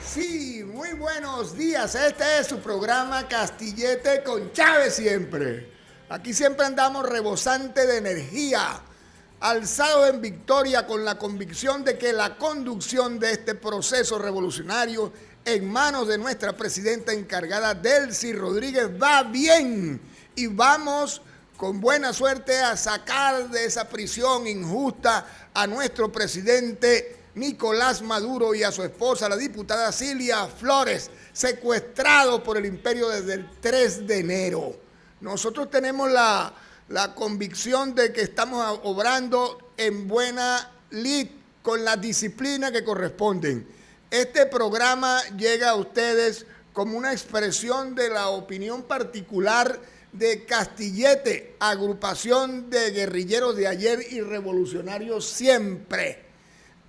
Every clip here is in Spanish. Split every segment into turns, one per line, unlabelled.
Sí, muy buenos días. Este es su programa Castillete con Chávez siempre. Aquí siempre andamos rebosante de energía, alzado en victoria con la convicción de que la conducción de este proceso revolucionario en manos de nuestra presidenta encargada, Delcy Rodríguez, va bien y vamos con buena suerte a sacar de esa prisión injusta a nuestro presidente Nicolás Maduro y a su esposa, la diputada Cilia Flores, secuestrado por el imperio desde el 3 de enero. Nosotros tenemos la convicción de que estamos obrando en buena lid, con la disciplina que corresponden. Este programa llega a ustedes como una expresión de la opinión particular de Castillete, agrupación de guerrilleros de ayer y revolucionarios siempre.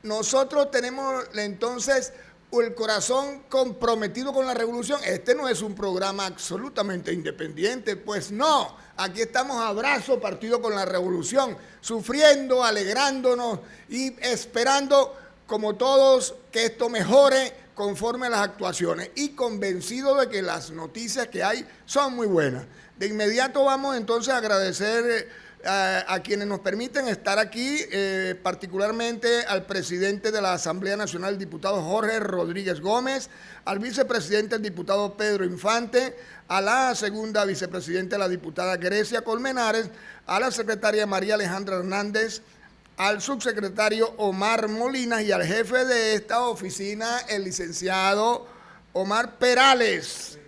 Nosotros tenemos entonces el corazón comprometido con la revolución. Este no es un programa absolutamente independiente, pues no. Aquí estamos a brazo partido con la revolución, sufriendo, alegrándonos y esperando, como todos, que esto mejore conforme a las actuaciones y convencido de que las noticias que hay son muy buenas. De inmediato vamos entonces a agradecer a quienes nos permiten estar aquí, particularmente al presidente de la Asamblea Nacional, el diputado Jorge Rodríguez Gómez, al vicepresidente, el diputado Pedro Infante, a la segunda vicepresidenta, la diputada Grecia Colmenares, a la secretaria María Alejandra Hernández, al subsecretario Omar Molinas y al jefe de esta oficina, el licenciado Omar Perales,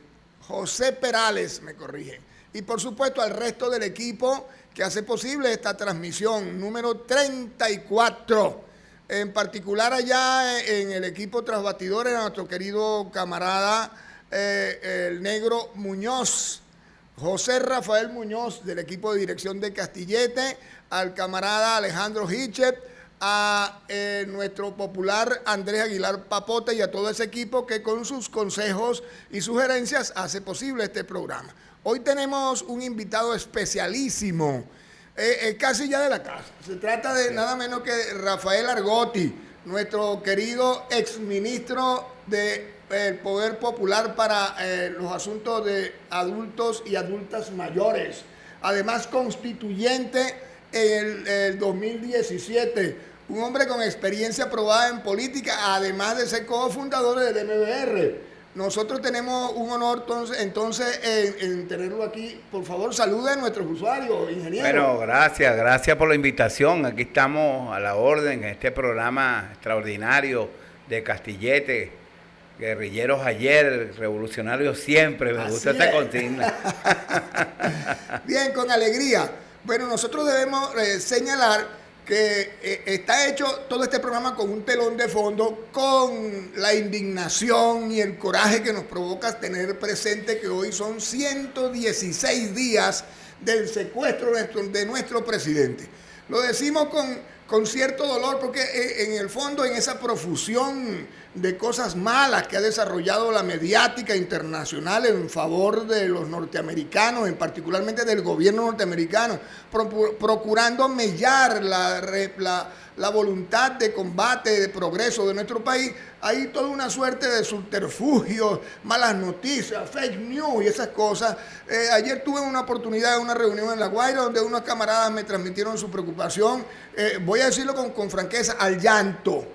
José Perales, me corrigen. Y por supuesto al resto del equipo que hace posible esta transmisión número 34. En particular allá en el equipo tras bastidores, a nuestro querido camarada el negro Muñoz, José Rafael Muñoz, del equipo de dirección de Castillete, al camarada Alejandro Hitchett, a nuestro popular Andrés Aguilar Papota y a todo ese equipo que con sus consejos y sugerencias hace posible este programa. Hoy tenemos un invitado especialísimo, casi ya de la casa. Se trata de nada menos que Rafael Argotti, nuestro querido exministro del Poder Popular para los asuntos de adultos y adultas mayores. Además, constituyente en el 2017. Un hombre con experiencia probada en política, además de ser cofundador del MBR. Nosotros tenemos un honor entonces en tenerlo aquí. Por favor, salude a nuestros usuarios, ingeniero.
Bueno, gracias por la invitación. Aquí estamos a la orden en este programa extraordinario de Castillete. Guerrilleros ayer, revolucionarios siempre. Me gusta esa consigna.
Bien, con alegría. Bueno, nosotros debemos señalar que está hecho todo este programa con un telón de fondo, con la indignación y el coraje que nos provoca tener presente que hoy son 116 días del secuestro de nuestro presidente. Lo decimos con cierto dolor porque en el fondo, en esa profusión de cosas malas que ha desarrollado la mediática internacional en favor de los norteamericanos, en particularmente del gobierno norteamericano, procurando mellar la voluntad de combate, de progreso de nuestro país, hay toda una suerte de subterfugios, malas noticias, fake news y esas cosas. Ayer tuve una oportunidad de una reunión en La Guaira donde unos camaradas me transmitieron su preocupación, voy a decirlo con franqueza, al llanto.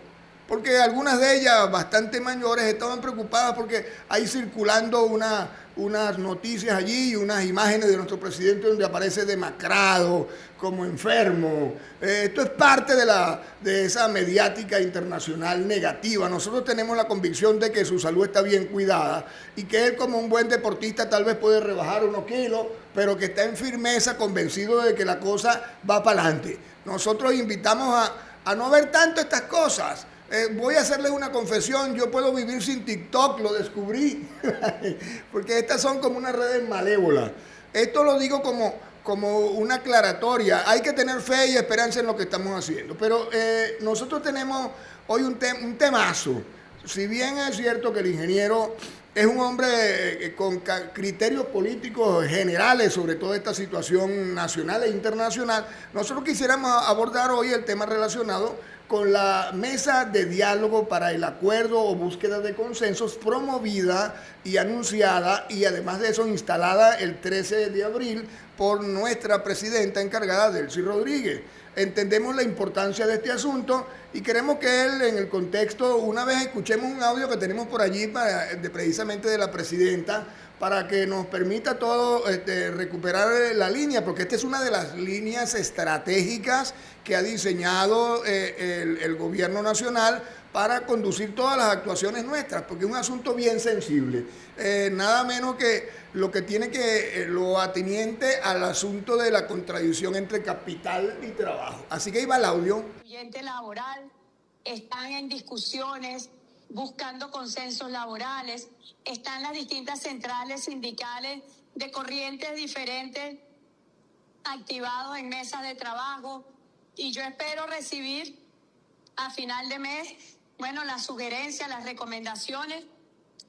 Porque algunas de ellas, bastante mayores, estaban preocupadas porque hay circulando unas noticias allí y unas imágenes de nuestro presidente donde aparece demacrado, como enfermo. Esto es parte de esa mediática internacional negativa. Nosotros tenemos la convicción de que su salud está bien cuidada y que él, como un buen deportista, tal vez puede rebajar unos kilos, pero que está en firmeza, convencido de que la cosa va para adelante. Nosotros invitamos a no ver tanto estas cosas. Voy a hacerles una confesión, yo puedo vivir sin TikTok, lo descubrí, porque estas son como unas redes malévolas. Esto lo digo como una aclaratoria, hay que tener fe y esperanza en lo que estamos haciendo, pero nosotros tenemos hoy un temazo. Si bien es cierto que el ingeniero es un hombre con criterios políticos generales sobre toda esta situación nacional e internacional, nosotros quisiéramos abordar hoy el tema relacionado con la mesa de diálogo para el acuerdo o búsqueda de consensos promovida y anunciada y además de eso instalada el 13 de abril por nuestra presidenta encargada, Delcy Rodríguez. Entendemos la importancia de este asunto y queremos que él, en el contexto, una vez escuchemos un audio que tenemos por allí precisamente de la presidenta, para que nos permita todo recuperar la línea, porque esta es una de las líneas estratégicas que ha diseñado el gobierno nacional para conducir todas las actuaciones nuestras, porque es un asunto bien sensible. Nada menos que lo que tiene lo ateniente al asunto de la contradicción entre capital y trabajo. Así que ahí va el audio.
Constituyente laboral, están en discusiones, buscando consensos laborales, están las distintas centrales sindicales de corrientes diferentes activados en mesas de trabajo, y yo espero recibir a final de mes, las sugerencias, las recomendaciones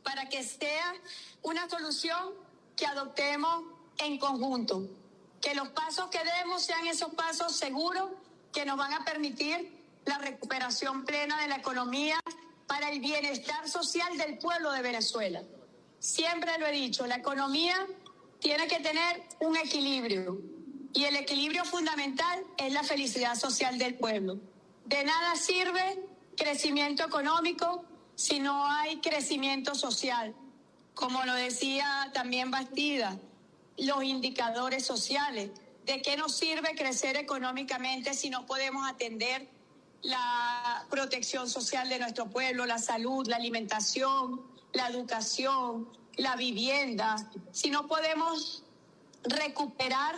para que sea una solución que adoptemos en conjunto, que los pasos que demos sean esos pasos seguros que nos van a permitir la recuperación plena de la economía para el bienestar social del pueblo de Venezuela. Siempre lo he dicho, la economía tiene que tener un equilibrio y el equilibrio fundamental es la felicidad social del pueblo. De nada sirve crecimiento económico si no hay crecimiento social. Como lo decía también Bastida, los indicadores sociales. ¿De qué nos sirve crecer económicamente si no podemos atender la protección social de nuestro pueblo, la salud, la alimentación, la educación, la vivienda? Si no podemos recuperar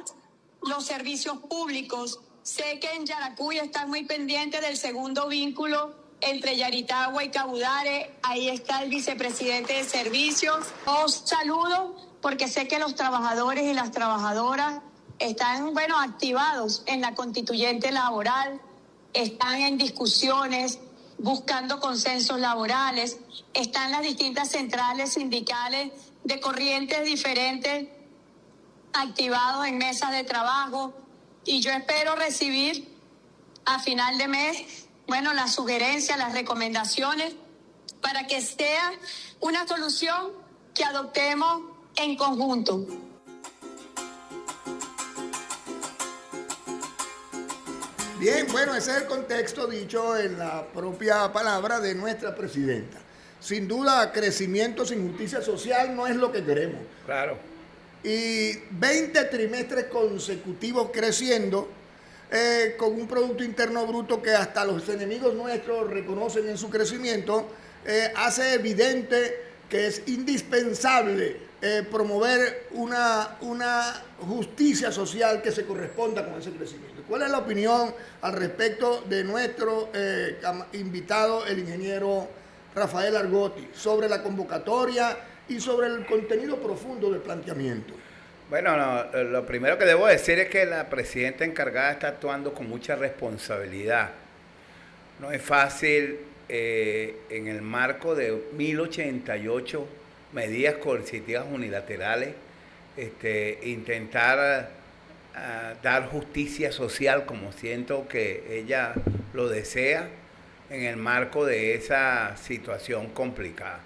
los servicios públicos. Sé que en Yaracuy están muy pendientes del segundo vínculo entre Yaritagua y Cabudare. Ahí está el vicepresidente de servicios. Os saludo porque sé que los trabajadores y las trabajadoras están, activados en la constituyente laboral, están en discusiones, buscando consensos laborales, están las distintas centrales sindicales de corrientes diferentes activados en mesas de trabajo, y yo espero recibir a final de mes, las sugerencias, las recomendaciones para que sea una solución que adoptemos en conjunto.
Bien, ese es el contexto dicho en la propia palabra de nuestra presidenta. Sin duda, crecimiento sin justicia social no es lo que queremos.
Claro.
Y 20 trimestres consecutivos creciendo, con un Producto Interno Bruto que hasta los enemigos nuestros reconocen en su crecimiento, hace evidente que es indispensable promover una justicia social que se corresponda con ese crecimiento. ¿Cuál es la opinión al respecto de nuestro invitado, el ingeniero Rafael Argotti, sobre la convocatoria y sobre el contenido profundo del planteamiento?
Bueno, lo primero que debo decir es que la presidenta encargada está actuando con mucha responsabilidad. No es fácil en el marco de 1088 medidas coercitivas unilaterales intentar dar justicia social, como siento que ella lo desea, en el marco de esa situación complicada.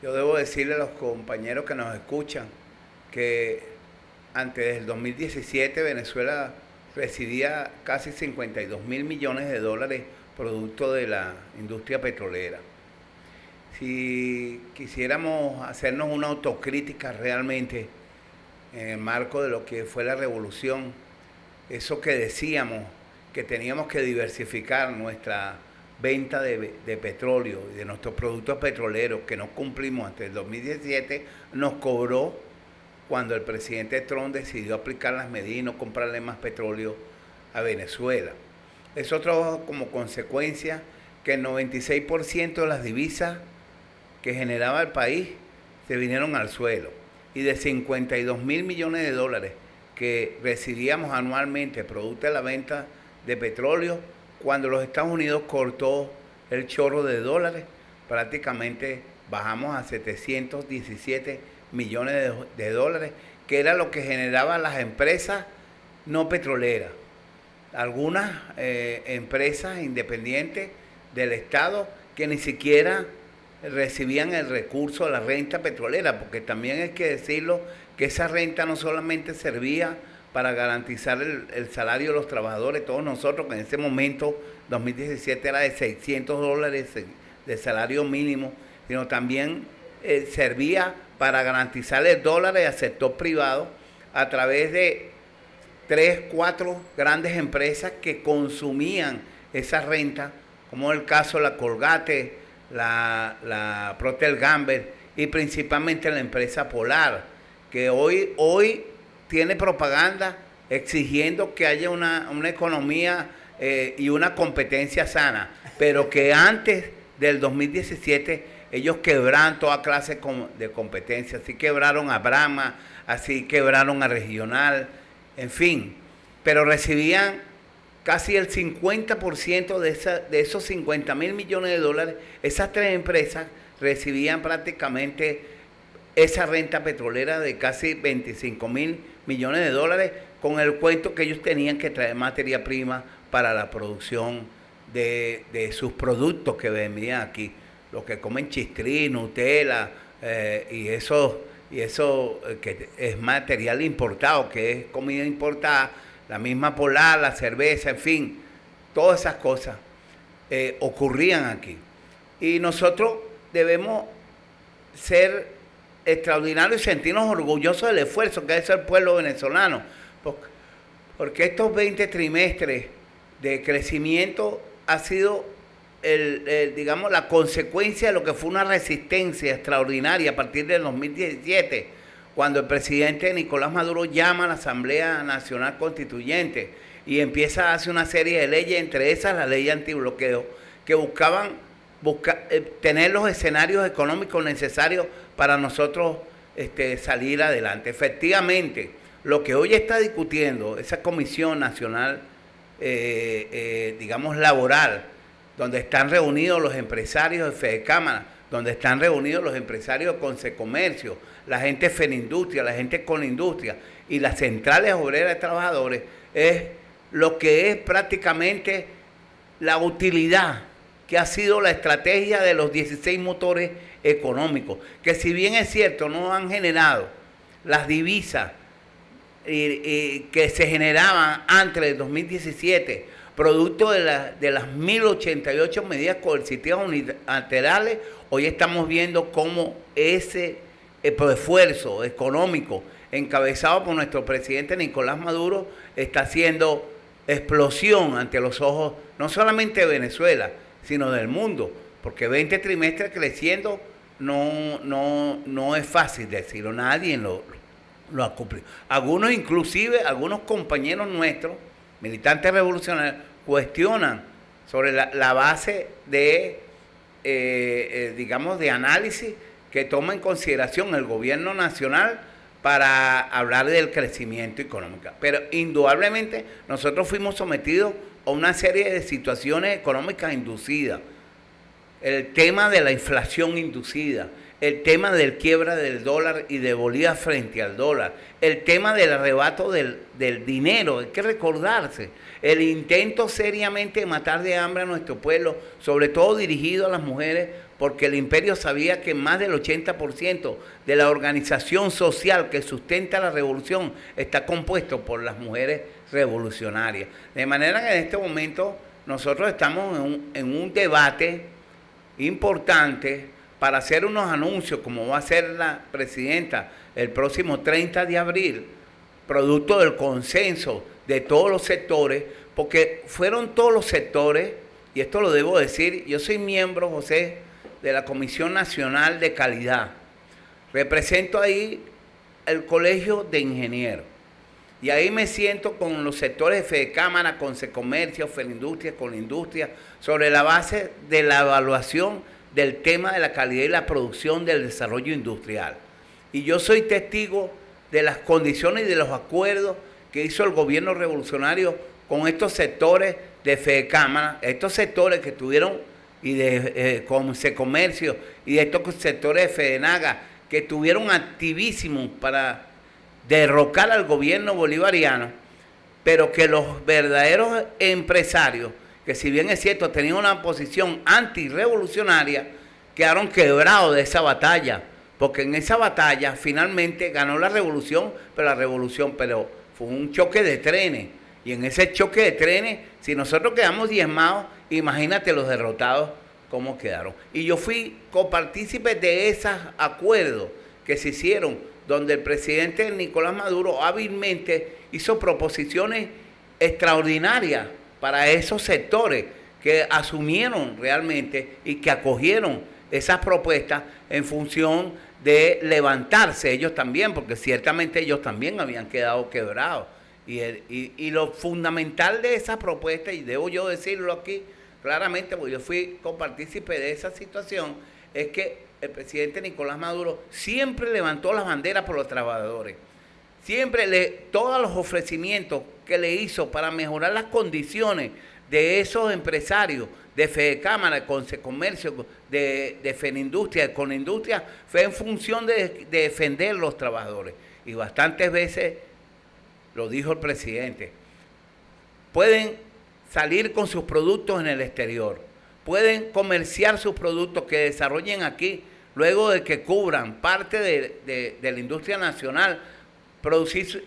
Yo debo decirle a los compañeros que nos escuchan que antes del 2017 Venezuela recibía casi 52 mil millones de dólares producto de la industria petrolera. Si quisiéramos hacernos una autocrítica realmente en el marco de lo que fue la revolución, eso que decíamos, que teníamos que diversificar nuestra venta de petróleo y de nuestros productos petroleros, que no cumplimos hasta el 2017, nos cobró cuando el presidente Trump decidió aplicar las medidas y no comprarle más petróleo a Venezuela. Eso trajo como consecuencia que el 96% de las divisas que generaba el país se vinieron al suelo, y de 52 mil millones de dólares que recibíamos anualmente producto de la venta de petróleo, cuando los Estados Unidos cortó el chorro de dólares, prácticamente bajamos a 717 millones de dólares, que era lo que generaban las empresas no petroleras. algunas empresas independientes del Estado que ni siquiera recibían el recurso de la renta petrolera, porque también hay que decirlo que esa renta no solamente servía para garantizar el salario de los trabajadores, todos nosotros, que en ese momento, 2017, era de $600 de salario mínimo, sino también servía para garantizarle dólares al sector privado a través de 3, 4 grandes empresas que consumían esa renta, como el caso de la Colgate, la Procter & Gamble y principalmente la empresa Polar, que hoy tiene propaganda exigiendo que haya una economía y una competencia sana, pero que antes del 2017 ellos quebraron toda clase de competencia, así quebraron a Brahma, así quebraron a Regional, en fin, pero recibían casi el 50% de esos 50 mil millones de dólares. Esas 3 empresas recibían prácticamente esa renta petrolera de casi 25 mil millones de dólares, con el cuento que ellos tenían que traer materia prima para la producción de sus productos que vendían aquí, los que comen chistrín, Nutella y eso que es material importado, que es comida importada, la misma Polar, la cerveza, en fin, todas esas cosas ocurrían aquí. Y nosotros debemos ser extraordinarios y sentirnos orgullosos del esfuerzo que ha hecho el pueblo venezolano, porque estos 20 trimestres de crecimiento ha sido digamos, la consecuencia de lo que fue una resistencia extraordinaria a partir del 2017, cuando el presidente Nicolás Maduro llama a la Asamblea Nacional Constituyente y empieza a hacer una serie de leyes, entre esas la ley antibloqueo, que buscaban tener los escenarios económicos necesarios para nosotros salir adelante. Efectivamente, lo que hoy está discutiendo esa Comisión Nacional, digamos, laboral, donde están reunidos los empresarios de Fedecámara, donde están reunidos los empresarios de Consecomercio, la gente de Fenindustria, la gente con industria y las centrales obreras de trabajadores, es lo que es prácticamente la utilidad que ha sido la estrategia de los 16 motores económicos, que si bien es cierto no han generado las divisas que se generaban antes del 2017, producto de las 1088 medidas coercitivas unilaterales, hoy estamos viendo cómo ese esfuerzo económico encabezado por nuestro presidente Nicolás Maduro está haciendo explosión ante los ojos no solamente de Venezuela, sino del mundo, porque 20 trimestres creciendo no es fácil decirlo, nadie lo ha cumplido. Algunos inclusive, algunos compañeros nuestros, militantes revolucionarios, cuestionan sobre la base de, digamos, de análisis que toma en consideración el gobierno nacional para hablar del crecimiento económico. Pero indudablemente nosotros fuimos sometidos a una serie de situaciones económicas inducidas. El tema de la inflación inducida, el tema del quiebra del dólar y de Bolívar frente al dólar, el tema del arrebato del dinero, hay que recordarse, el intento seriamente de matar de hambre a nuestro pueblo, sobre todo dirigido a las mujeres, porque el imperio sabía que más del 80% de la organización social que sustenta la revolución está compuesto por las mujeres revolucionarias. De manera que en este momento nosotros estamos en un debate importante para hacer unos anuncios, como va a hacer la presidenta el próximo 30 de abril, producto del consenso de todos los sectores, porque fueron todos los sectores, y esto lo debo decir, yo soy miembro, José, de la Comisión Nacional de Calidad. Represento ahí el Colegio de Ingenieros. Y ahí me siento con los sectores de Fedecámara, con Consecomercio, Fenindustria, con Industria, sobre la base de la evaluación del tema de la calidad y la producción del desarrollo industrial. Y yo soy testigo de las condiciones y de los acuerdos que hizo el gobierno revolucionario con estos sectores de Fedecámara, estos sectores que tuvieron, y de Consecomercio, y de estos sectores de Fedenaga, que estuvieron activísimos para derrocar al gobierno bolivariano, pero que los verdaderos empresarios, que si bien es cierto tenían una posición antirrevolucionaria, quedaron quebrados de esa batalla, porque en esa batalla finalmente ganó la revolución, pero fue un choque de trenes, y en ese choque de trenes, si nosotros quedamos diezmados, imagínate los derrotados cómo quedaron. Y yo fui copartícipe de esos acuerdos que se hicieron, donde el presidente Nicolás Maduro hábilmente hizo proposiciones extraordinarias para esos sectores que asumieron realmente y que acogieron esas propuestas en función de levantarse ellos también, porque ciertamente ellos también habían quedado quebrados. Y lo fundamental de esa propuesta, y debo yo decirlo aquí claramente, porque yo fui copartícipe de esa situación, es que el presidente Nicolás Maduro siempre levantó las banderas por los trabajadores. Siempre todos los ofrecimientos que le hizo para mejorar las condiciones de esos empresarios, de Fedecámara, de Concecomercio, de Fenindustria, de Conindustria, fue en función de defender los trabajadores. Y bastantes veces lo dijo el presidente, pueden salir con sus productos en el exterior, pueden comerciar sus productos que desarrollen aquí, luego de que cubran parte de la industria nacional,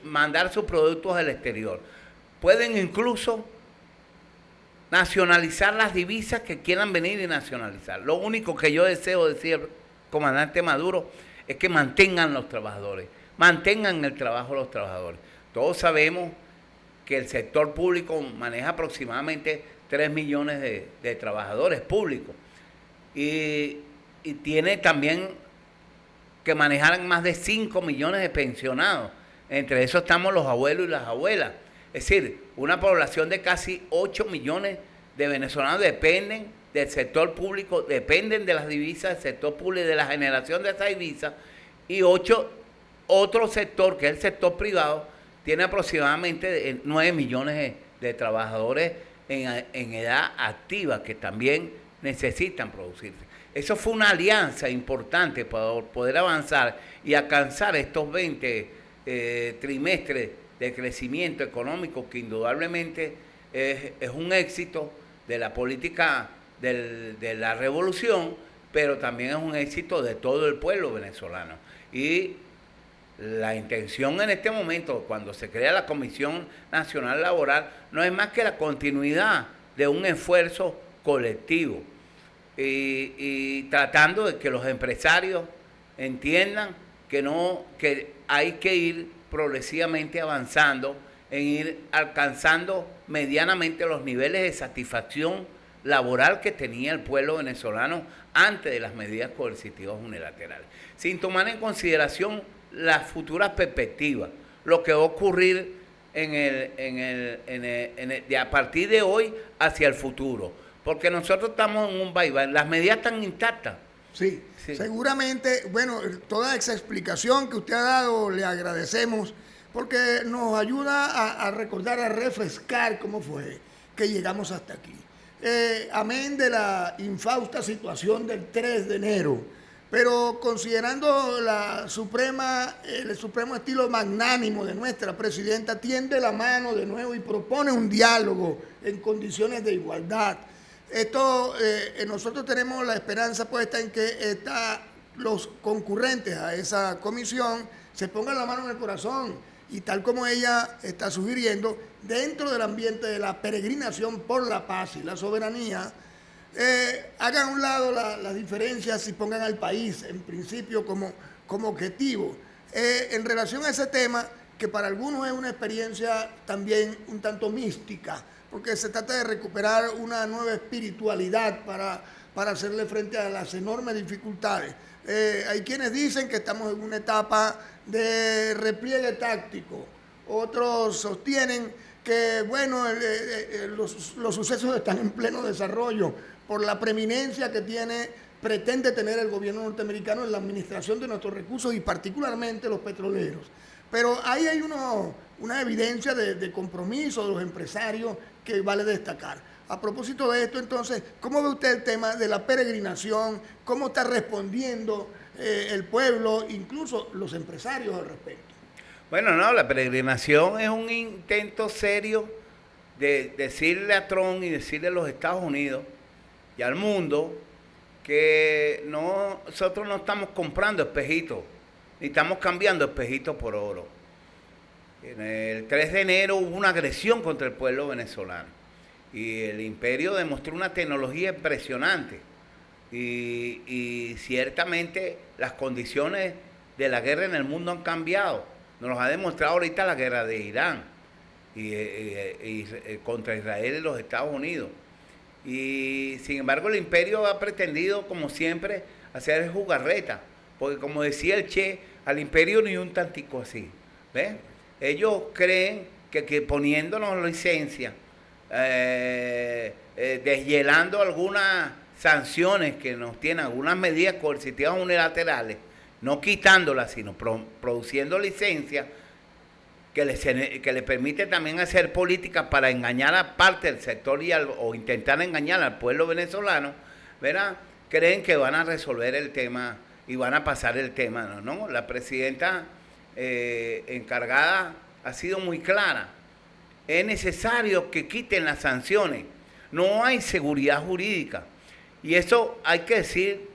mandar sus productos al exterior. Pueden incluso nacionalizar las divisas que quieran venir y nacionalizar. Lo único que yo deseo decir al comandante Maduro es que mantengan los trabajadores, mantengan el trabajo de los trabajadores. Todos sabemos que el sector público maneja aproximadamente 3 millones de trabajadores públicos y tiene también que manejar más de 5 millones de pensionados. Entre esos estamos los abuelos y las abuelas. Es decir, una población de casi 8 millones de venezolanos dependen del sector público, dependen de las divisas del sector público y de la generación de esas divisas, y otro sector, que es el sector privado, tiene aproximadamente 9 millones de trabajadores en edad activa que también necesitan producirse. Eso fue una alianza importante para poder avanzar y alcanzar estos 20 trimestres de crecimiento económico, que indudablemente es un éxito de la política de la revolución, pero también es un éxito de todo el pueblo venezolano. Y la intención en este momento, cuando se crea la Comisión Nacional Laboral, no es más que la continuidad de un esfuerzo colectivo y tratando de que los empresarios entiendan que hay que ir progresivamente avanzando en ir alcanzando medianamente los niveles de satisfacción laboral que tenía el pueblo venezolano antes de las medidas coercitivas unilaterales, sin tomar en consideración las futuras perspectivas, lo que va a ocurrir a partir de hoy hacia el futuro, porque nosotros estamos en un vaivén, las medidas están intactas.
Sí, seguramente, bueno, toda esa explicación que usted ha dado le agradecemos, porque nos ayuda a recordar, a refrescar cómo fue que llegamos hasta aquí. Amén de la infausta situación del 3 de enero, pero considerando el supremo estilo magnánimo de nuestra presidenta, tiende la mano de nuevo y propone un diálogo en condiciones de igualdad. Nosotros tenemos la esperanza puesta en que los concurrentes a esa comisión se pongan la mano en el corazón y, tal como ella está sugiriendo, dentro del ambiente de la peregrinación por la paz y la soberanía, hagan a un lado las diferencias y pongan al país en principio como objetivo. En relación a ese tema, que para algunos es una experiencia también un tanto mística, porque se trata de recuperar una nueva espiritualidad para hacerle frente a las enormes dificultades. Hay quienes dicen que estamos en una etapa de repliegue táctico, otros sostienen que, bueno, los sucesos están en pleno desarrollo por la preeminencia que pretende tener el gobierno norteamericano en la administración de nuestros recursos y particularmente los petroleros. Pero ahí hay una evidencia de compromiso de los empresarios que vale destacar. A propósito de esto, entonces, ¿cómo ve usted el tema de la peregrinación? ¿Cómo está respondiendo el pueblo, incluso los empresarios al respecto?
Bueno, no, la peregrinación es un intento serio de decirle a Trump y decirle a los Estados Unidos y al mundo que nosotros no estamos comprando espejitos, ni estamos cambiando espejitos por oro. En el 3 de enero hubo una agresión contra el pueblo venezolano y el imperio demostró una tecnología impresionante y ciertamente las condiciones de la guerra en el mundo han cambiado. Nos lo ha demostrado ahorita la guerra de Irán y contra Israel y los Estados Unidos. Y sin embargo el imperio ha pretendido, como siempre, hacer jugarreta, porque como decía el Che, al imperio ni un tantico así, ¿ves? Ellos creen que poniéndonos licencia, deshielando algunas sanciones que nos tienen, algunas medidas coercitivas unilaterales, no quitándolas, sino produciendo licencia que le permite también hacer políticas para engañar a parte del sector o intentar engañar al pueblo venezolano, ¿verdad? Creen que van a resolver el tema y van a pasar el tema, ¿no? La presidenta encargada ha sido muy clara. Es necesario que quiten las sanciones. No hay seguridad jurídica. Y eso hay que decir,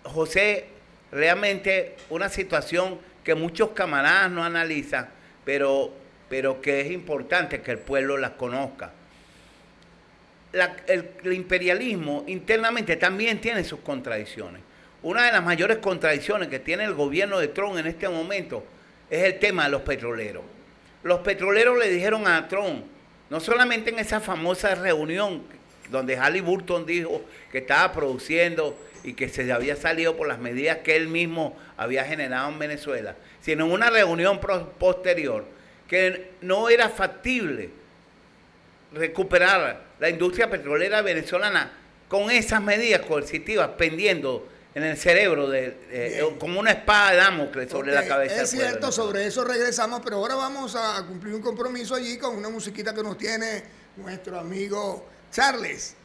José, realmente una situación que muchos camaradas no analizan, pero que es importante que el pueblo las conozca. El imperialismo internamente también tiene sus contradicciones. Una de las mayores contradicciones que tiene el gobierno de Trump en este momento es el tema de los petroleros. Los petroleros le dijeron a Trump, no solamente en esa famosa reunión donde Halliburton dijo que estaba produciendo y que se había salido por las medidas que él mismo había generado en Venezuela, sino en una reunión posterior, que no era factible recuperar la industria petrolera venezolana con esas medidas coercitivas pendiendo en el cerebro, como una espada de Damocles sobre la cabeza.
Es cierto, sobre eso regresamos, pero ahora vamos a cumplir un compromiso allí con una musiquita que nos tiene nuestro amigo Charles.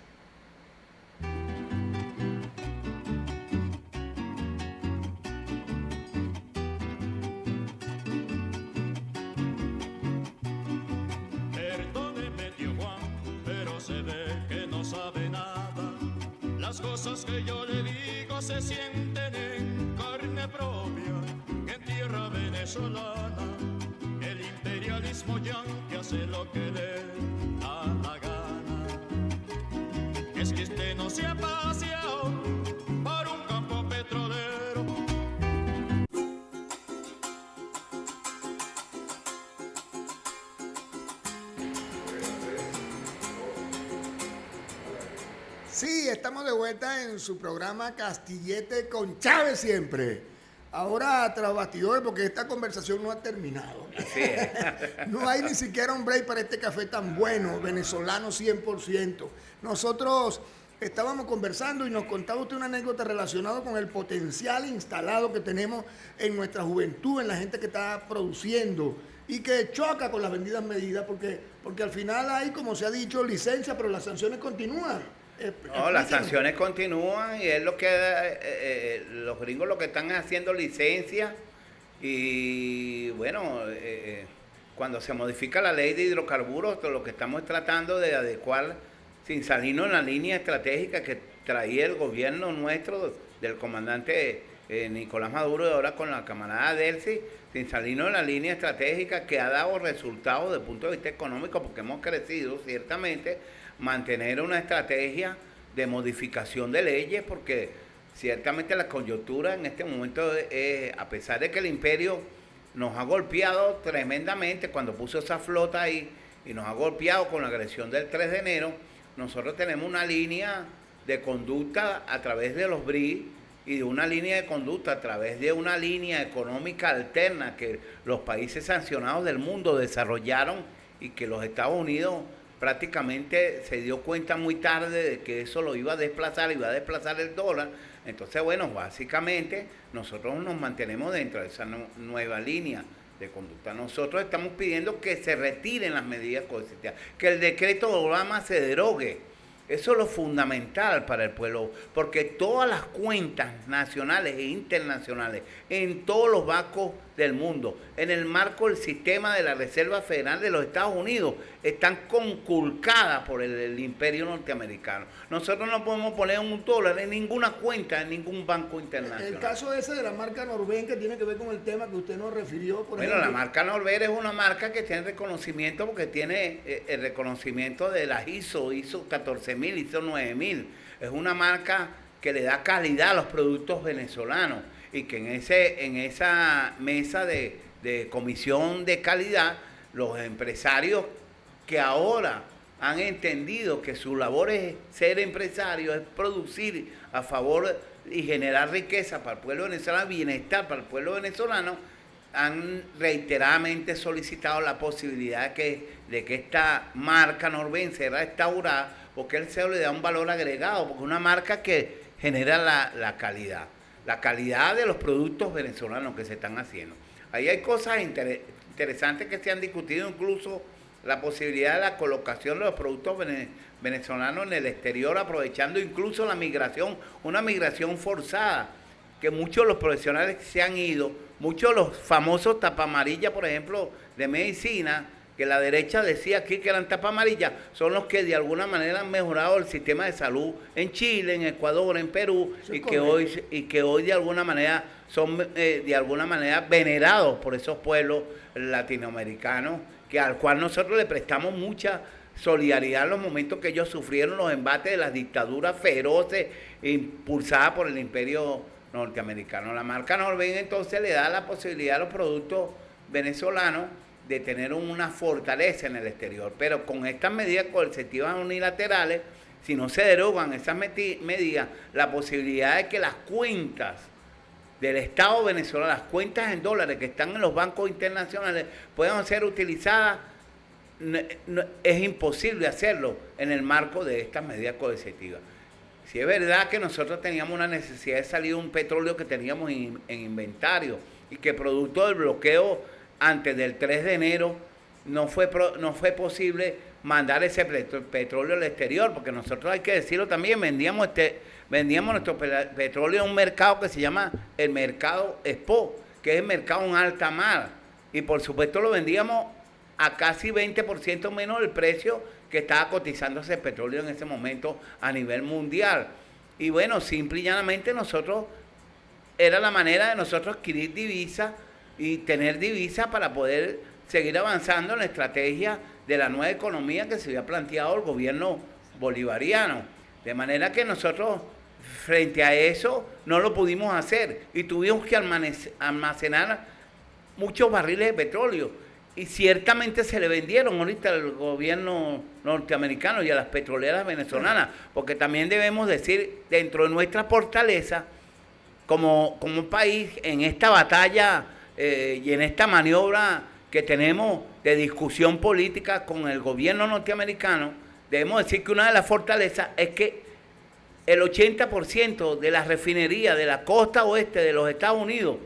Perdóneme, tío Juan, pero se ve que no sabe nada. Las cosas que yo le digo se sienten en carne propia, en tierra venezolana. El imperialismo yanqui hace lo que le da la gana. Es que usted no se ha paseado por un campo petrolero.
Sí, estamos de vuelta en su programa Castillete con Chávez siempre. Ahora tras bastidores, porque esta conversación no ha terminado.
Así es.
No hay ni siquiera un break para este café tan bueno, venezolano 100%. Nosotros estábamos conversando y nos contaba usted una anécdota relacionada con el potencial instalado que tenemos en nuestra juventud, en la gente que está produciendo y que choca con las vendidas medidas, porque al final hay, como se ha dicho, licencia, pero las sanciones continúan.
No, las sanciones continúan y es lo que los gringos lo que están haciendo licencia y bueno, cuando se modifica la ley de hidrocarburos, lo que estamos tratando de adecuar sin salirnos en la línea estratégica que traía el gobierno nuestro del comandante Nicolás Maduro y ahora con la camarada Delcy, sin salirnos en la línea estratégica que ha dado resultados desde el punto de vista económico porque hemos crecido ciertamente, mantener una estrategia de modificación de leyes porque ciertamente la coyuntura en este momento a pesar de que el imperio nos ha golpeado tremendamente cuando puso esa flota ahí y nos ha golpeado con la agresión del 3 de enero, nosotros tenemos una línea de conducta a través de los BRI y de una línea de conducta a través de una línea económica alterna que los países sancionados del mundo desarrollaron y que los Estados Unidos prácticamente se dio cuenta muy tarde de que eso lo iba a desplazar el dólar. Entonces, bueno, básicamente nosotros nos mantenemos dentro de esa nueva línea de conducta. Nosotros estamos pidiendo que se retiren las medidas coercitivas, que el decreto Obama se derogue, Eso es lo fundamental para el pueblo, porque todas las cuentas nacionales e internacionales, en todos los bancos del mundo, en el marco del sistema de la Reserva Federal de los Estados Unidos, están conculcadas por el imperio norteamericano. Nosotros no podemos poner un dólar en ninguna cuenta, en ningún banco internacional.
El caso ese de la marca Norben, que tiene que ver con el tema que usted nos refirió, por ejemplo.
La marca Norben es una marca que tiene reconocimiento porque tiene el reconocimiento de las ISO 14.000, ISO 9.000. Es una marca que le da calidad a los productos venezolanos y que en esa mesa de comisión de calidad, los empresarios que ahora han entendido que su labor es ser empresario, es producir a favor y generar riqueza para el pueblo venezolano, bienestar para el pueblo venezolano, han reiteradamente solicitado la posibilidad de que esta marca Norben sea restaurada, porque él se le da un valor agregado, porque es una marca que genera la calidad de los productos venezolanos que se están haciendo. Ahí hay cosas interesantes que se han discutido, incluso la posibilidad de la colocación de los productos venezolanos en el exterior, aprovechando incluso la migración, una migración forzada, que muchos de los profesionales se han ido, muchos de los famosos tapamarillas, por ejemplo, de medicina, que la derecha decía aquí que eran tapamarillas, son los que de alguna manera han mejorado el sistema de salud en Chile, en Ecuador, en Perú, y que hoy de alguna manera son venerados por esos pueblos latinoamericanos, al cual nosotros le prestamos mucha solidaridad en los momentos que ellos sufrieron los embates de las dictaduras feroces impulsadas por el imperio norteamericano. La marca Norben entonces le da la posibilidad a los productos venezolanos de tener una fortaleza en el exterior, pero con estas medidas coercitivas unilaterales, si no se derogan esas medidas, la posibilidad de que las cuentas del Estado venezolano, las cuentas en dólares que están en los bancos internacionales, puedan ser utilizadas, es imposible hacerlo en el marco de estas medidas coercitivas. Si es verdad que nosotros teníamos una necesidad de salir de un petróleo que teníamos en inventario y que producto del bloqueo antes del 3 de enero no fue posible mandar ese petróleo al exterior, porque nosotros, hay que decirlo también, vendíamos nuestro petróleo en un mercado que se llama el mercado Expo, que es el mercado en alta mar, y por supuesto lo vendíamos a casi 20% menos del precio que estaba cotizando ese petróleo en ese momento a nivel mundial. Y bueno, simple y llanamente era la manera de nosotros adquirir divisas y tener divisas para poder seguir avanzando en la estrategia de la nueva economía que se había planteado el gobierno bolivariano. De manera que nosotros, frente a eso, no lo pudimos hacer y tuvimos que almacenar muchos barriles de petróleo. Y ciertamente se le vendieron ahorita al gobierno norteamericano y a las petroleras venezolanas, porque también debemos decir, dentro de nuestra fortaleza, como país, en esta batalla y en esta maniobra que tenemos de discusión política con el gobierno norteamericano, debemos decir que una de las fortalezas es que el 80% de las refinerías de la costa oeste de los Estados Unidos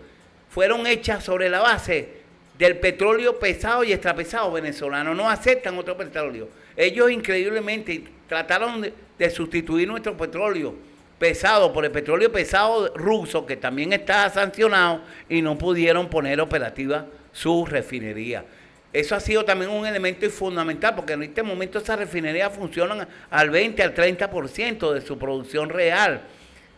fueron hechas sobre la base del petróleo pesado y extrapesado venezolano. No aceptan otro petróleo. Ellos increíblemente trataron de sustituir nuestro petróleo pesado por el petróleo pesado ruso, que también está sancionado, y no pudieron poner operativa su refinería. Eso ha sido también un elemento fundamental, porque en este momento esas refinerías funcionan al 20 al 30% de su producción real,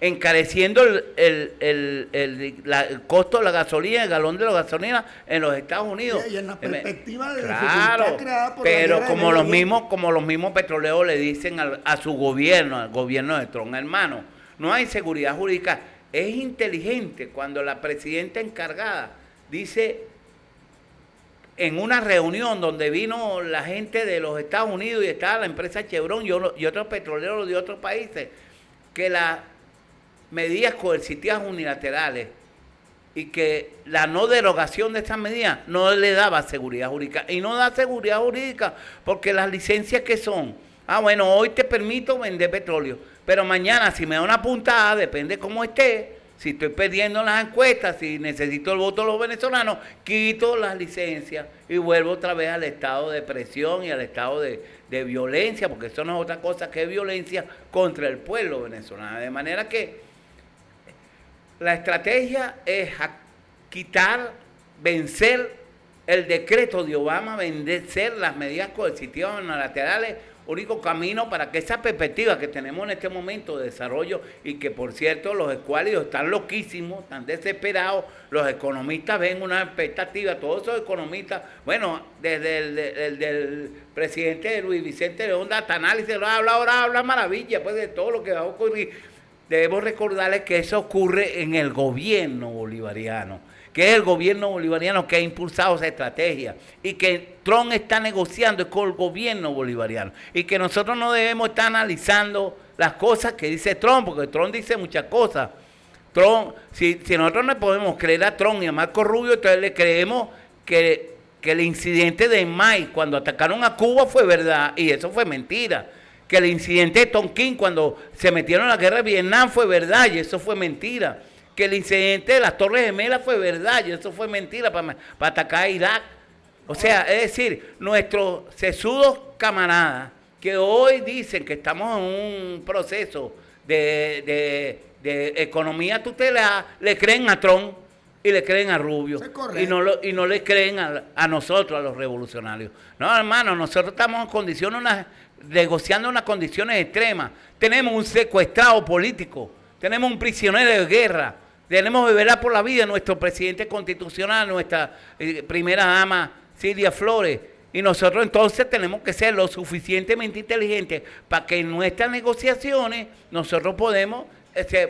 encareciendo el costo de la gasolina, el galón de la gasolina en los Estados Unidos.
Y en la perspectiva de
claro, creada por pero como los mismos petroleros le dicen a su gobierno, al gobierno de Trump, hermano, no hay seguridad jurídica. Es inteligente cuando la presidenta encargada dice en una reunión donde vino la gente de los Estados Unidos y estaba la empresa Chevron y otros petroleros de otros países, que las medidas coercitivas unilaterales y que la no derogación de esas medidas no le daba seguridad jurídica. Y no da seguridad jurídica porque las licencias que son, bueno, hoy te permito vender petróleo, pero mañana si me da una puntada, depende cómo esté, Si estoy perdiendo las encuestas, si necesito el voto de los venezolanos, quito las licencias y vuelvo otra vez al estado de presión y al estado de violencia, porque eso no es otra cosa que violencia contra el pueblo venezolano. De manera que la estrategia es quitar, vencer el decreto de Obama, vencer las medidas coercitivas unilaterales, único camino para que esa perspectiva que tenemos en este momento de desarrollo, y que por cierto los escuálidos están loquísimos, están desesperados, los economistas ven una expectativa, todos esos economistas, bueno, desde el del presidente Luis Vicente León, Data Análisis, ahora habla maravilla pues de todo lo que va a ocurrir. Debemos recordarles que eso ocurre en el gobierno bolivariano, que es el gobierno bolivariano que ha impulsado esa estrategia, y que Trump está negociando con el gobierno bolivariano, y que nosotros no debemos estar analizando las cosas que dice Trump, porque Trump dice muchas cosas. Trump, si nosotros no podemos creer a Trump y a Marco Rubio, entonces le creemos que el incidente de mayo cuando atacaron a Cuba fue verdad, y eso fue mentira. Que el incidente de Tonkin cuando se metieron en la guerra de Vietnam fue verdad, y eso fue mentira. Que el incidente de las Torres Gemelas fue verdad, y eso fue mentira para atacar a Irak. O sea, es decir, nuestros sesudos camaradas que hoy dicen que estamos en un proceso de economía tutelada, le creen a Trump y le creen a Rubio, y no le creen a nosotros, a los revolucionarios. No, hermano, nosotros estamos en condiciones, negociando unas condiciones extremas. Tenemos un secuestrado político, tenemos un prisionero de guerra, tenemos que velar por la vida de nuestro presidente constitucional, nuestra primera dama Silvia Flores, y nosotros entonces tenemos que ser lo suficientemente inteligentes para que en nuestras negociaciones nosotros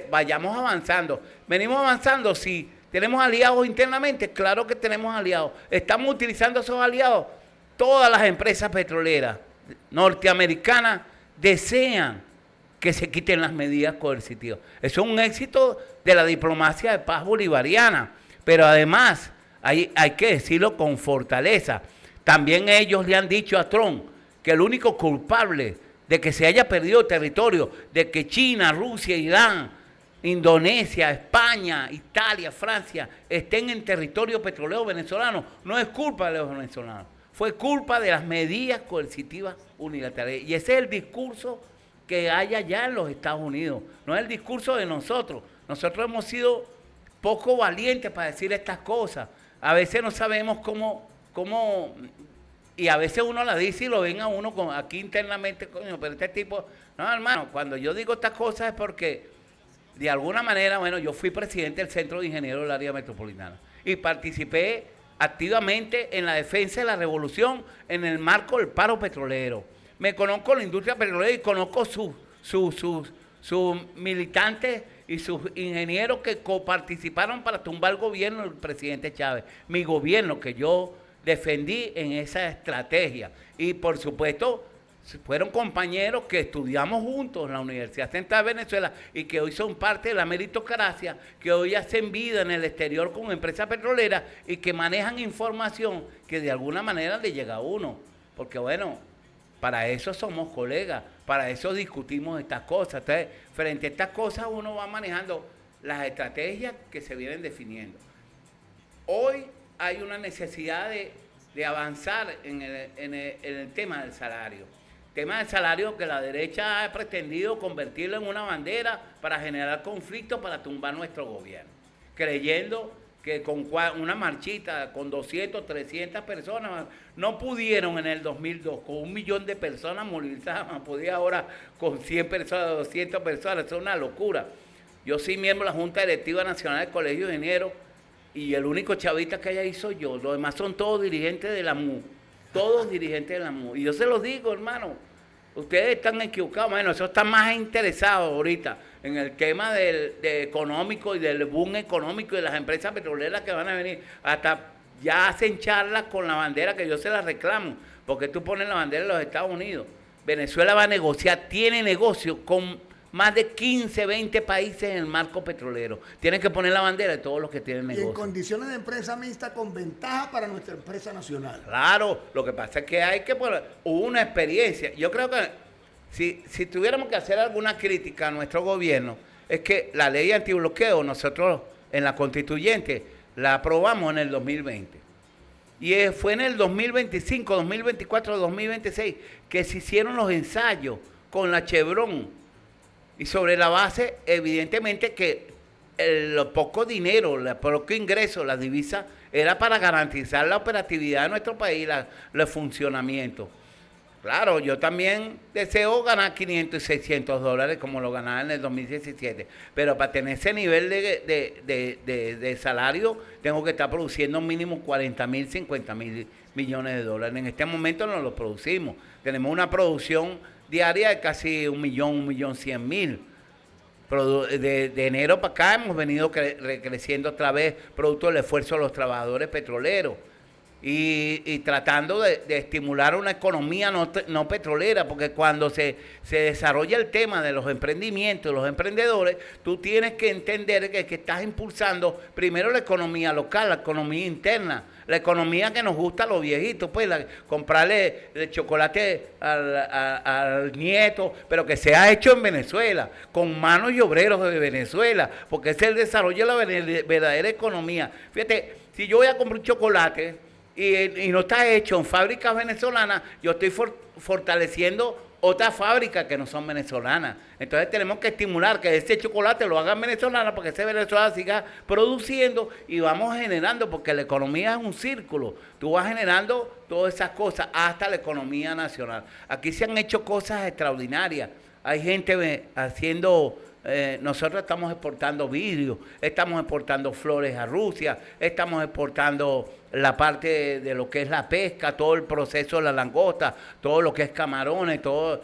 vayamos avanzando. Venimos avanzando, sí. ¿Tenemos aliados internamente? Claro que tenemos aliados. Estamos utilizando esos aliados. Todas las empresas petroleras norteamericanas desean que se quiten las medidas coercitivas. Eso es un éxito de la diplomacia de paz bolivariana, pero además hay que decirlo con fortaleza. También ellos le han dicho a Trump que el único culpable de que se haya perdido territorio, de que China, Rusia, Irán, Indonesia, España, Italia, Francia estén en territorio petrolero venezolano, no es culpa de los venezolanos, fue culpa de las medidas coercitivas unilaterales. Y ese es el discurso que hay allá en los Estados Unidos, no es el discurso de nosotros. Nosotros hemos sido poco valientes para decir estas cosas. A veces no sabemos cómo y a veces uno la dice y lo ven a uno aquí internamente, coño, pero este tipo, no, hermano, cuando yo digo estas cosas es porque de alguna manera, bueno, yo fui presidente del Centro de Ingenieros del Área Metropolitana y participé activamente en la defensa de la revolución en el marco del paro petrolero. Me conozco la industria petrolera y conozco sus militantes y sus ingenieros que coparticiparon para tumbar el gobierno del presidente Chávez. Mi gobierno que yo defendí en esa estrategia. Y por supuesto, fueron compañeros que estudiamos juntos en la Universidad Central de Venezuela y que hoy son parte de la meritocracia, que hoy hacen vida en el exterior con empresas petroleras y que manejan información que de alguna manera le llega a uno. Porque bueno, para eso somos colegas, para eso discutimos estas cosas. Entonces, frente a estas cosas uno va manejando las estrategias que se vienen definiendo. Hoy hay una necesidad de avanzar en el tema del salario. Tema del salario que la derecha ha pretendido convertirlo en una bandera para generar conflictos, para tumbar nuestro gobierno, creyendo que con una marchita con 200, 300 personas no pudieron en el 2002, con 1 millón de personas movilizadas, podía ahora con 100 personas, 200 personas, eso es una locura. Yo soy miembro de la Junta Directiva Nacional del Colegio de Ingenieros y el único chavista que hay ahí soy yo, los demás son todos dirigentes de la MU, todos dirigentes de la MU. Y yo se los digo, hermano, ustedes están equivocados, bueno, eso está más interesado ahorita en el tema de económico y del boom económico y de las empresas petroleras que van a venir. Hasta ya hacen charlas con la bandera que yo se la reclamo, porque tú pones la bandera de los Estados Unidos. Venezuela va a negociar, tiene negocio con más de 15, 20 países en el marco petrolero. Tienen que poner la bandera de todos los que tienen negocio.
Y en condiciones de empresa mixta con ventaja para nuestra empresa nacional.
Claro, lo que pasa es que hubo una experiencia. Yo creo que si tuviéramos que hacer alguna crítica a nuestro gobierno, es que la ley antibloqueo nosotros en la constituyente la aprobamos en el 2020. Y fue en el 2025, 2024, 2026 que se hicieron los ensayos con la Chevron. Y sobre la base, evidentemente, que el poco dinero, el poco ingreso, la divisa, era para garantizar la operatividad de nuestro país, el funcionamiento. Claro, yo también deseo ganar 500 y 600 dólares como lo ganaba en el 2017, pero para tener ese nivel de salario tengo que estar produciendo mínimo 40.000, 50.000 millones de dólares. En este momento no lo producimos. Tenemos una producción diaria de casi 1.100.000. De enero para acá hemos venido creciendo otra vez producto del esfuerzo de los trabajadores petroleros. Y tratando de estimular una economía no petrolera, porque cuando se desarrolla el tema de los emprendimientos, los emprendedores, tú tienes que entender que estás impulsando primero la economía local, la economía interna, la economía que nos gusta a los viejitos, pues comprarle el chocolate al nieto, pero que sea hecho en Venezuela, con manos y obreros de Venezuela, porque ese es el desarrollo de la verdadera economía. Fíjate, si yo voy a comprar un chocolate y no está hecho en fábricas venezolanas, yo estoy fortaleciendo otras fábricas que no son venezolanas. Entonces tenemos que estimular que ese chocolate lo hagan venezolanos para que ese venezolano siga produciendo y vamos generando, porque la economía es un círculo. Tú vas generando todas esas cosas hasta la economía nacional. Aquí se han hecho cosas extraordinarias. Hay gente haciendo... nosotros estamos exportando vidrio, estamos exportando flores a Rusia, estamos exportando la parte de lo que es la pesca, todo el proceso de la langosta, todo lo que es camarones, todo.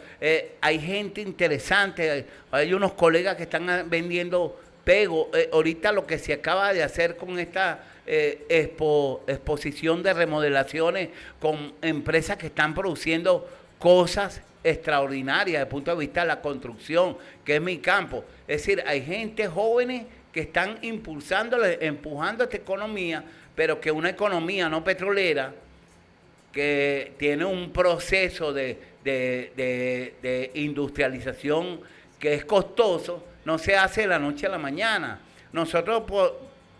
Hay gente interesante, hay unos colegas que están vendiendo pego. Ahorita lo que se acaba de hacer con esta exposición de remodelaciones con empresas que están produciendo cosas extraordinaria desde el punto de vista de la construcción, que es mi campo. Es decir, hay gente jóvenes que están empujando esta economía, pero que una economía no petrolera, que tiene un proceso de industrialización que es costoso, no se hace de la noche a la mañana. Nosotros,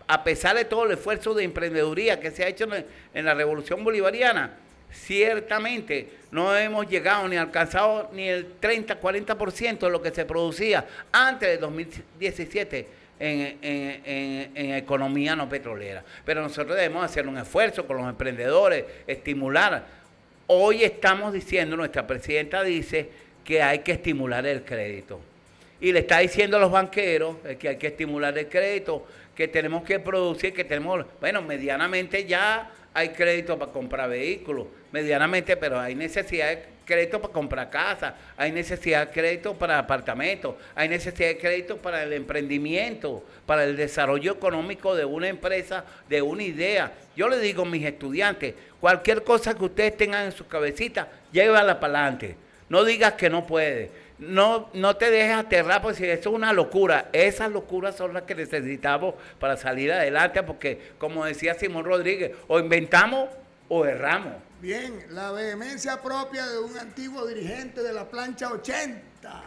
a pesar de todo el esfuerzo de emprendeduría que se ha hecho en la Revolución Bolivariana, ciertamente no hemos llegado ni alcanzado ni el 30-40% de lo que se producía antes de 2017 en economía no petrolera. Pero nosotros debemos hacer un esfuerzo con los emprendedores, estimular. Hoy estamos diciendo, nuestra presidenta dice que hay que estimular el crédito. Y le está diciendo a los banqueros que hay que estimular el crédito, que tenemos que producir, que tenemos, bueno, medianamente ya hay crédito para comprar vehículos, medianamente, pero hay necesidad de crédito para comprar casa, hay necesidad de crédito para apartamentos, hay necesidad de crédito para el emprendimiento, para el desarrollo económico de una empresa, de una idea. Yo le digo a mis estudiantes, cualquier cosa que ustedes tengan en su cabecita, llévala para adelante. No digas que no puede. No te dejes aterrar, porque si eso es una locura. Esas locuras son las que necesitamos para salir adelante, porque como decía Simón Rodríguez, o inventamos o erramos.
Bien, la vehemencia propia de un antiguo dirigente de la plancha 80.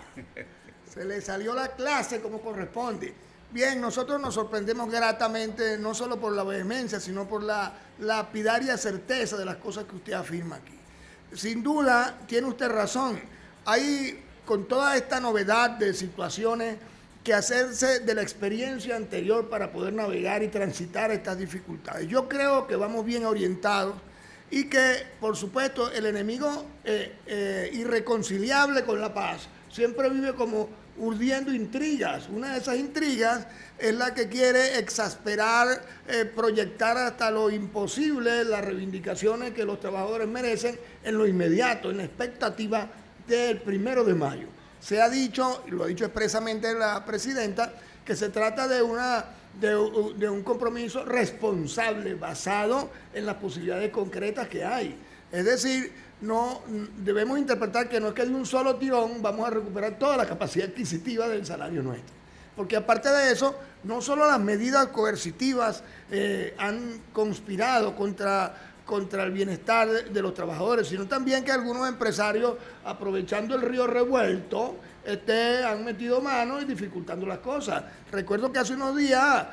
Se le salió la clase como corresponde. Bien, nosotros nos sorprendemos gratamente, no solo por la vehemencia, sino por la lapidaria certeza de las cosas que usted afirma aquí. Sin duda, tiene usted razón. Hay, con toda esta novedad de situaciones, que hacerse de la experiencia anterior para poder navegar y transitar estas dificultades. Yo creo que vamos bien orientados y que, por supuesto, el enemigo irreconciliable con la paz siempre vive como urdiendo intrigas. Una de esas intrigas es la que quiere exasperar, proyectar hasta lo imposible las reivindicaciones que los trabajadores merecen en lo inmediato, en la expectativa del 1 de mayo. Se ha dicho, y lo ha dicho expresamente la presidenta, que se trata de un compromiso responsable basado en las posibilidades concretas que hay. Es decir, no debemos interpretar que no es que de un solo tirón vamos a recuperar toda la capacidad adquisitiva del salario nuestro. Porque aparte de eso, no solo las medidas coercitivas han conspirado contra el bienestar de los trabajadores, sino también que algunos empresarios, aprovechando el río revuelto, han metido mano y dificultando las cosas. Recuerdo que hace unos días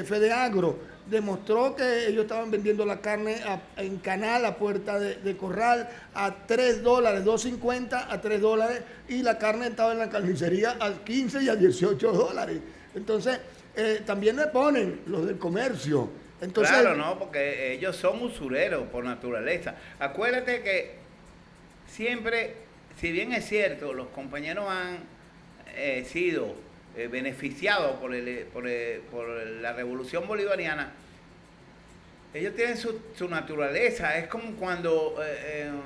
Fedeagro demostró que ellos estaban vendiendo la carne en canal a puerta de corral a $3, $2.50 a $3, y la carne estaba en la carnicería a 15 y a $18. Entonces, también le ponen los del comercio. Entonces,
claro, no, porque ellos son usureros por naturaleza. Acuérdate que siempre, si bien es cierto, los compañeros han sido beneficiados por la revolución bolivariana, ellos tienen su naturaleza. Es como cuando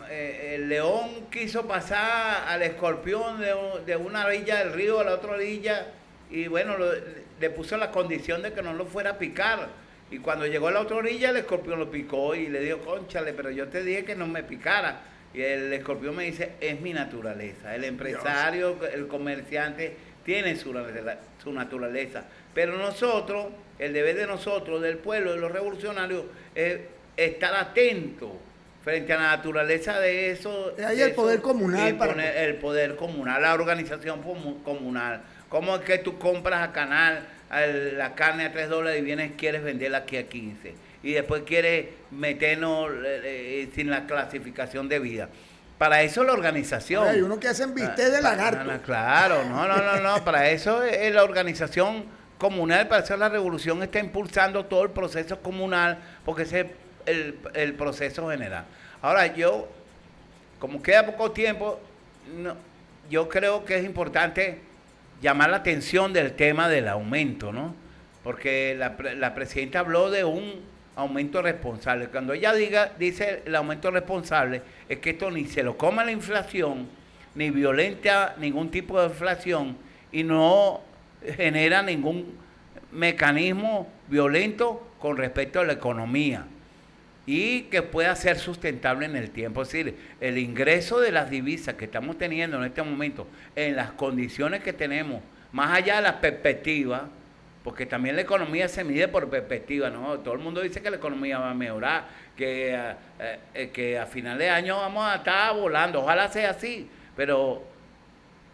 el león quiso pasar al escorpión de una orilla del río a la otra orilla, y bueno, le puso la condición de que no lo fuera a picar. Y cuando llegó a la otra orilla, el escorpión lo picó y le dijo, cónchale, pero yo te dije que no me picara. Y el escorpión me dice, es mi naturaleza. El empresario, Dios. El comerciante tiene su naturaleza. Pero nosotros, el deber de nosotros, del pueblo, de los revolucionarios, es estar atentos frente a la naturaleza de eso.
Ahí el poder comunal.
El poder comunal, la organización comunal. ¿Cómo es que tú compras a canal la carne a $3 y quieres venderla aquí a 15? Y después quieres meternos sin la clasificación de vida. Para eso la organización.
Hay uno que hacen bistec de lagarto.
Claro, no. Para eso es la organización comunal, para eso la revolución está impulsando todo el proceso comunal, porque ese es el proceso general. Ahora, yo, como queda poco tiempo, yo creo que es importante llamar la atención del tema del aumento, ¿no? Porque la presidenta habló de un aumento responsable. Cuando ella dice el aumento responsable, es que esto ni se lo coma la inflación, ni violenta ningún tipo de inflación, y no genera ningún mecanismo violento con respecto a la economía, y que pueda ser sustentable en el tiempo. Es decir, el ingreso de las divisas que estamos teniendo en este momento, en las condiciones que tenemos, más allá de las perspectivas, porque también la economía se mide por perspectiva, ¿no? Todo el mundo dice que la economía va a mejorar, que a final de año vamos a estar volando, ojalá sea así, pero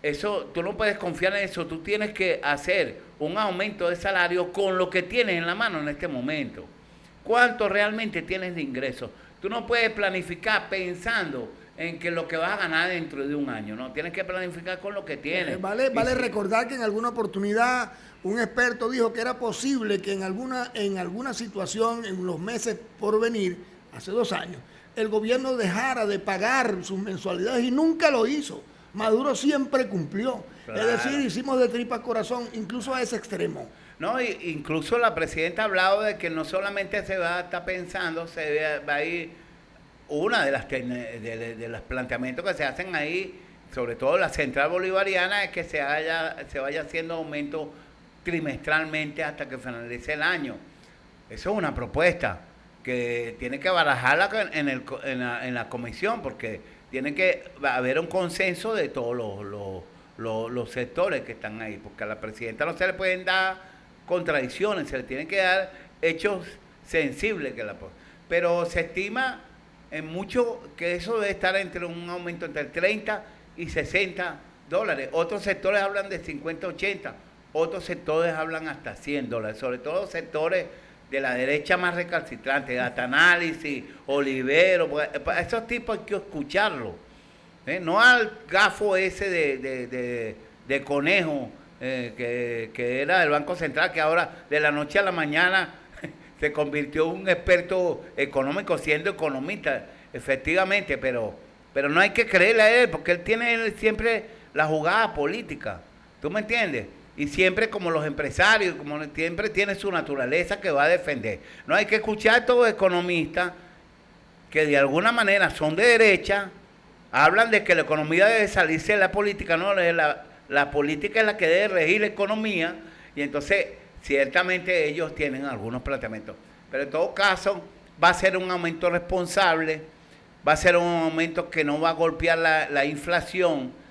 eso, tú no puedes confiar en eso, tú tienes que hacer un aumento de salario con lo que tienes en la mano en este momento. ¿Cuánto realmente tienes de ingresos? Tú no puedes planificar pensando en que lo que vas a ganar dentro de un año, ¿no? Tienes que planificar con lo que tienes.
Vale recordar que en alguna oportunidad un experto dijo que era posible que en alguna situación, en los meses por venir, hace 2 años, el gobierno dejara de pagar sus mensualidades, y nunca lo hizo. Maduro siempre cumplió. Claro. Es decir, hicimos de tripas corazón, incluso a ese extremo.
No, incluso la presidenta ha hablado de que no solamente se va a estar pensando, se va a ir una de los planteamientos que se hacen ahí, sobre todo la central bolivariana, es que se vaya haciendo aumento trimestralmente hasta que finalice el año. Eso es una propuesta que tiene que barajarla en la comisión, porque tiene que haber un consenso de todos los sectores que están ahí, porque a la presidenta no se le pueden dar contradicciones, se le tienen que dar hechos sensibles. Pero se estima en mucho que eso debe estar entre un aumento entre 30 y $60. Otros sectores hablan de 50, 80, otros sectores hablan hasta $100, sobre todo sectores de la derecha más recalcitrante, Data Análisis, Olivero, esos tipos hay que escucharlo, no al gafo ese de conejo que era del Banco Central, que ahora de la noche a la mañana se convirtió en un experto económico, siendo economista, efectivamente, pero no hay que creerle a él, porque él tiene siempre la jugada política, ¿tú me entiendes? Y siempre, como los empresarios, como siempre tiene su naturaleza que va a defender. No hay que escuchar a estos los economistas que de alguna manera son de derecha, hablan de que la economía debe salirse de la política, no, la política es la que debe regir la economía, y entonces ciertamente ellos tienen algunos planteamientos. Pero en todo caso va a ser un aumento responsable, va a ser un aumento que no va a golpear la inflación.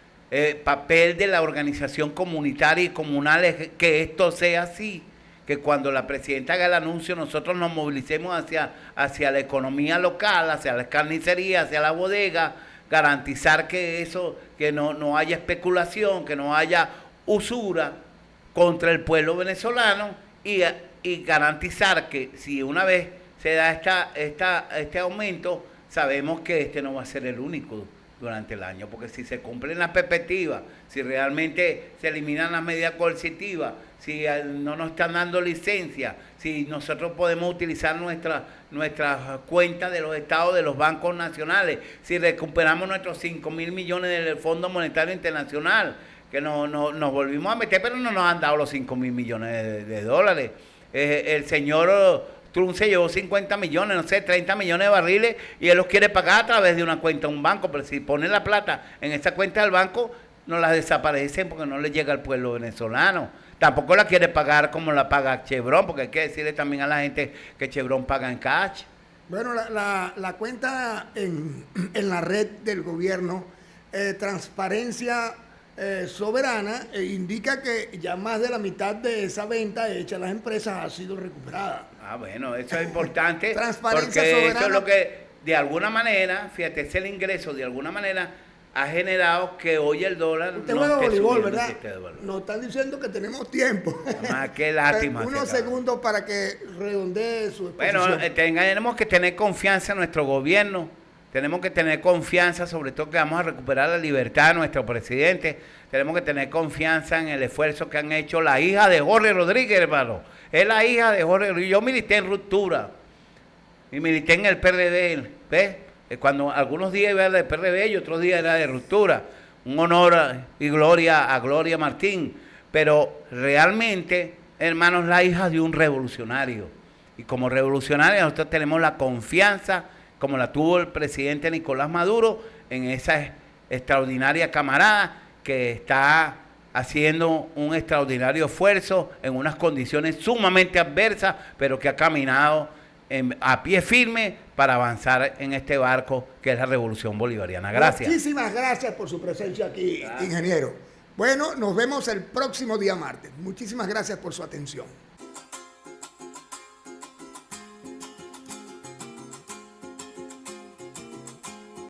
Papel de la organización comunitaria y comunal es que esto sea así, que cuando la presidenta haga el anuncio nosotros nos movilicemos hacia la economía local, hacia las carnicerías, hacia la bodega, garantizar que no haya especulación, que no haya usura contra el pueblo venezolano y garantizar que si una vez se da este aumento, sabemos que este no va a ser el único durante el año, porque si se cumplen las perspectivas, si realmente se eliminan las medidas coercitivas, si no nos están dando licencia, si nosotros podemos utilizar nuestras cuentas de los estados, de los bancos nacionales, si recuperamos nuestros 5.000 millones del Fondo Monetario Internacional, que nos volvimos a meter, pero no nos han dado los 5.000 millones de dólares. El señor Trump se llevó 50 millones, no sé, 30 millones de barriles y él los quiere pagar a través de una cuenta de un banco, pero si pone la plata en esa cuenta del banco, no la desaparecen porque no le llega al pueblo venezolano. Tampoco la quiere pagar como la paga Chevron, porque hay que decirle también a la gente que Chevron paga en cash.
Bueno, la cuenta en la red del gobierno, Transparencia Soberana, indica que ya más de la mitad de esa venta hecha a las empresas ha sido recuperada.
Ah, bueno, eso es importante.
Transparencia
porque
Soberana.
Eso es lo que, de alguna manera, fíjate, es el ingreso, de alguna manera, ha generado que hoy el dólar
Usted
no
juega
esté
voleibol,
subiendo,
¿verdad? Nos están diciendo que tenemos tiempo.
Qué lástima.
Unos segundos para que redondee su exposición.
Bueno, tenemos que tener confianza en nuestro gobierno, tenemos que tener confianza, sobre todo que vamos a recuperar la libertad de nuestro presidente, tenemos que tener confianza en el esfuerzo que han hecho la hija de Jorge Rodríguez, hermano. Es la hija de Jorge Rodríguez. Yo milité en Ruptura y milité en el PRD, ¿ves? Cuando algunos días era de PRD y otros días era de Ruptura. Un honor y gloria a Gloria Martín. Pero realmente, hermanos, la hija de un revolucionario. Y como revolucionaria nosotros tenemos la confianza, como la tuvo el presidente Nicolás Maduro, en esa extraordinaria camarada que está haciendo un extraordinario esfuerzo en unas condiciones sumamente adversas, pero que ha caminado a pie firme para avanzar en este barco que es la Revolución Bolivariana. Gracias.
Muchísimas gracias por su presencia aquí, ingeniero. Bueno, nos vemos el próximo día martes. Muchísimas gracias por su atención.